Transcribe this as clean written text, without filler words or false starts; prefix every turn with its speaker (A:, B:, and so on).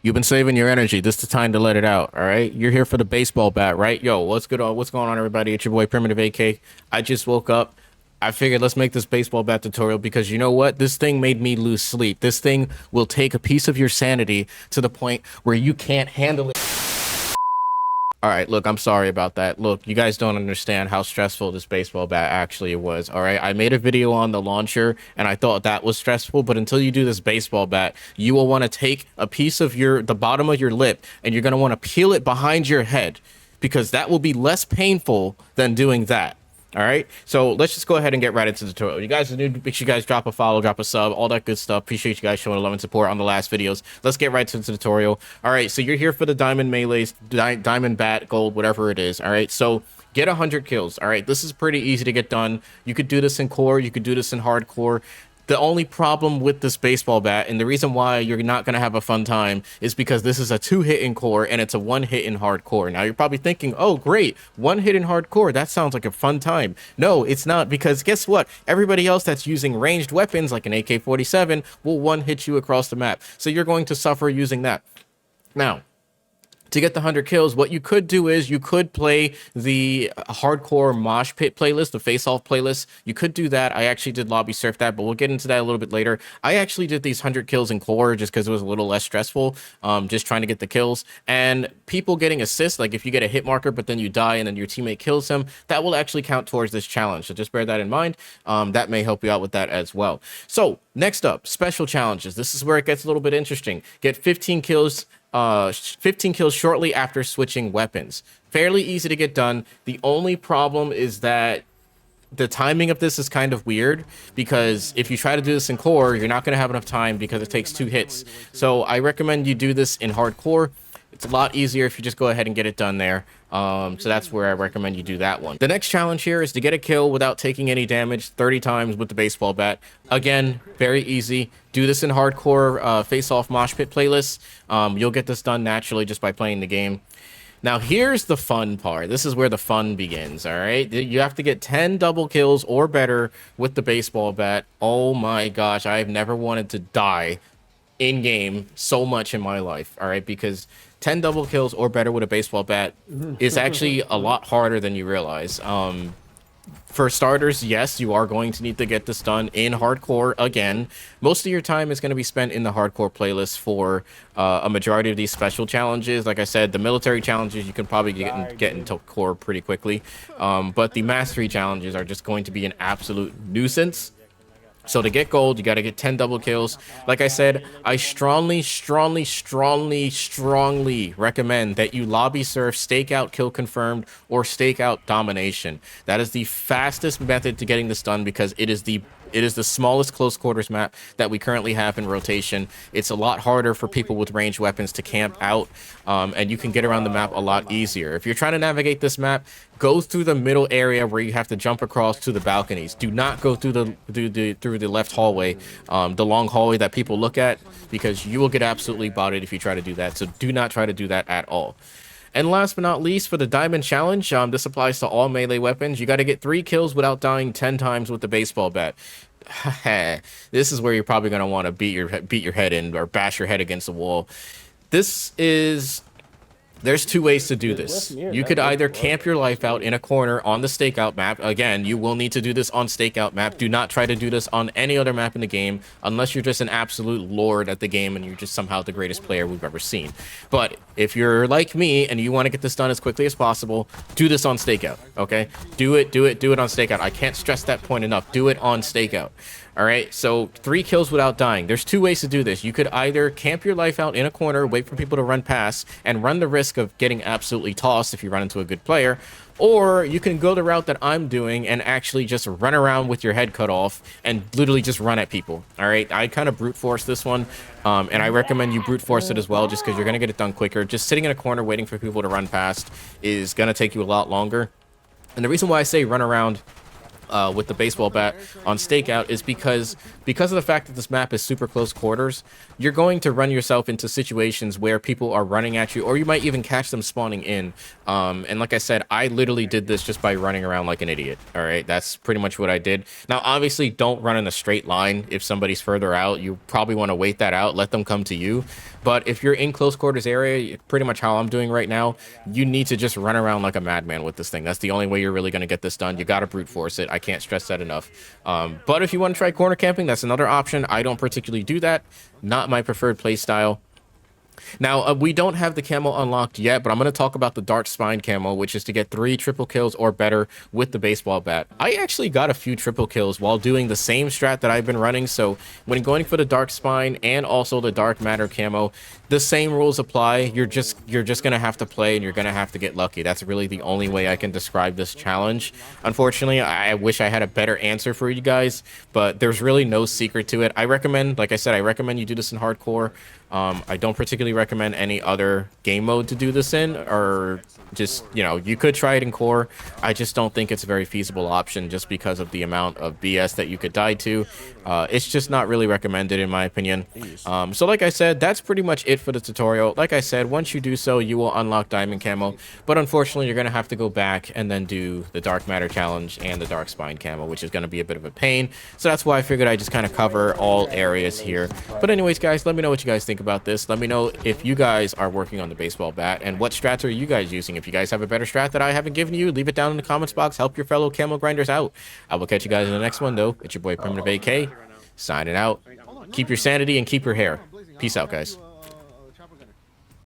A: You've been saving your energy. This is the time to let it out. All right. You're here for the baseball bat, right? Yo, what's good? What's going on, everybody? It's your boy Primitive AK. I just woke up. I figured let's make this baseball bat tutorial because you know what? This thing made me lose sleep. This thing will take a piece of your sanity to the point where you can't handle it. All right, look, I'm sorry about that. Look, you guys don't understand how stressful this baseball bat actually was. All right, I made a video on the launcher and I thought that was stressful, but until you do this baseball bat, you will want to take a piece of the bottom of your lip and you're going to want to peel it behind your head because that will be less painful than doing that. All right, so let's just go ahead and get right into the tutorial. You guys are new, make sure you guys drop a follow, drop a sub, all that good stuff. Appreciate you guys showing love and support on the last videos. Let's get right into the tutorial. All right, so you're here for the diamond melees, diamond bat, gold, whatever it is. All right, so get 100 kills. All right, this is pretty easy to get done. You could do this in core, you could do this in hardcore. The only problem with this baseball bat, and the reason why you're not going to have a fun time, is because this is a 2-hit in core and it's a 1-hit in hardcore. Now, you're probably thinking, oh, great, 1-hit in hardcore. That sounds like a fun time. No, it's not, because guess what? Everybody else that's using ranged weapons, like an AK-47, will 1-hit you across the map. So you're going to suffer using that. Now, to get the 100 kills, what you could do is you could play the hardcore mosh pit playlist, the face-off playlist. You could do that. I actually did lobby surf that, but we'll get into that a little bit later. I actually did these 100 kills in core just because it was a little less stressful, just trying to get the kills. And people getting assists, like if you get a hit marker, but then you die and then your teammate kills him, that will actually count towards this challenge. So just bear that in mind. That may help you out with that as well. So next up, special challenges. This is where it gets a little bit interesting. Get 15 kills 15 kills shortly after switching weapons. Fairly easy to get done. The only problem is that the timing of this is kind of weird because if you try to do this in core, you're not going to have enough time because it takes 2 hits. So I recommend you do this in hardcore. It's a lot easier if you just go ahead and get it done there. So that's where I recommend you do that one. The next challenge here is to get a kill without taking any damage 30 times with the baseball bat. Again, very easy. Do this in hardcore face-off mosh pit playlists. You'll get this done naturally just by playing the game. Now, here's the fun part. This is where the fun begins, all right? You have to get 10 double kills or better with the baseball bat. Oh my gosh, I've never wanted to die in-game so much in my life, all right? Because 10 double kills or better with a baseball bat is actually a lot harder than you realize. For starters, yes, you are going to need to get this done in hardcore again. Most of your time is going to be spent in the hardcore playlist for a majority of these special challenges. Like I said, the military challenges you can probably get into core pretty quickly. But the mastery challenges are just going to be an absolute nuisance. So to get gold, you got to get 10 double kills. Like I said, I strongly recommend that you lobby surf, stakeout, kill confirmed, or stakeout domination. That is the fastest method to getting this done because it is the smallest close quarters map that we currently have in rotation. It's a lot harder for people with ranged weapons to camp out, and you can get around the map a lot easier. If you're trying to navigate this map, go through the middle area where you have to jump across to the balconies. Do not go through the left hallway, the long hallway that people look at, because you will get absolutely botted if you try to do that. So do not try to do that at all. And last but not least, for the diamond challenge, this applies to all melee weapons. You got to get 3 kills without dying 10 times with the baseball bat. This is where you're probably going to want to beat your head in or bash your head against the wall. There's 2 ways to do this. You could either camp your life out in a corner on the stakeout map. Again, you will need to do this on stakeout map. Do not try to do this on any other map in the game unless you're just an absolute lord at the game and you're just somehow the greatest player we've ever seen. But if you're like me and you want to get this done as quickly as possible, do this on stakeout, okay? Do it on stakeout. I can't stress that point enough. Do it on stakeout. All right, so 3 kills without dying. There's 2 ways to do this. You could either camp your life out in a corner, wait for people to run past, and run the risk of getting absolutely tossed if you run into a good player, or you can go the route that I'm doing and actually just run around with your head cut off and literally just run at people. All right, I kind of brute force this one, and I recommend you brute force it as well just because you're going to get it done quicker. Just sitting in a corner waiting for people to run past is going to take you a lot longer. And the reason why I say run around with the baseball bat on stakeout is because of the fact that this map is super close quarters, you're going to run yourself into situations where people are running at you, or you might even catch them spawning in. And like I said, I literally did this just by running around like an idiot. All right, that's pretty much what I did. Now, obviously, don't run in a straight line. If somebody's further out, you probably want to wait that out, let them come to you. But if you're in close quarters area, pretty much how I'm doing right now, you need to just run around like a madman with this thing. That's the only way you're really going to get this done. You got to brute force it. I can't stress that enough. But if you want to try corner camping, that's another option. I don't particularly do that. Not my preferred play style. Now, we don't have the camo unlocked yet, but I'm going to talk about the dark spine camo, which is to get 3 triple kills or better with the baseball bat. I actually got a few triple kills while doing the same strat that I've been running. So when going for the dark spine and also the dark matter camo, the same rules apply. You're just going to have to play, and you're going to have to get lucky. That's really the only way I can describe this challenge. Unfortunately, I wish I had a better answer for you guys, but there's really no secret to it. I recommend, like I said, I recommend you do this in hardcore. I don't particularly recommend any other game mode to do this in, or just, you know, you could try it in core. I just don't think it's a very feasible option just because of the amount of BS that you could die to. It's just not really recommended in my opinion. So like I said, that's pretty much it for the tutorial. Like I said, once you do so, you will unlock diamond camo, but unfortunately you're going to have to go back and then do the dark matter challenge and the dark spine camo, which is going to be a bit of a pain. So that's why I figured I just kind of cover all areas here. But anyways, guys, let me know what you guys think about this. Let me know if you guys are working on the baseball bat and what strats are you guys using. If you guys have a better strat that I haven't given you, leave it down in the comments box. Help your fellow camo grinders out. I will catch you guys in the next one, though. It's your boy Primitive AK signing out. Keep your sanity and keep your hair. Peace out, guys.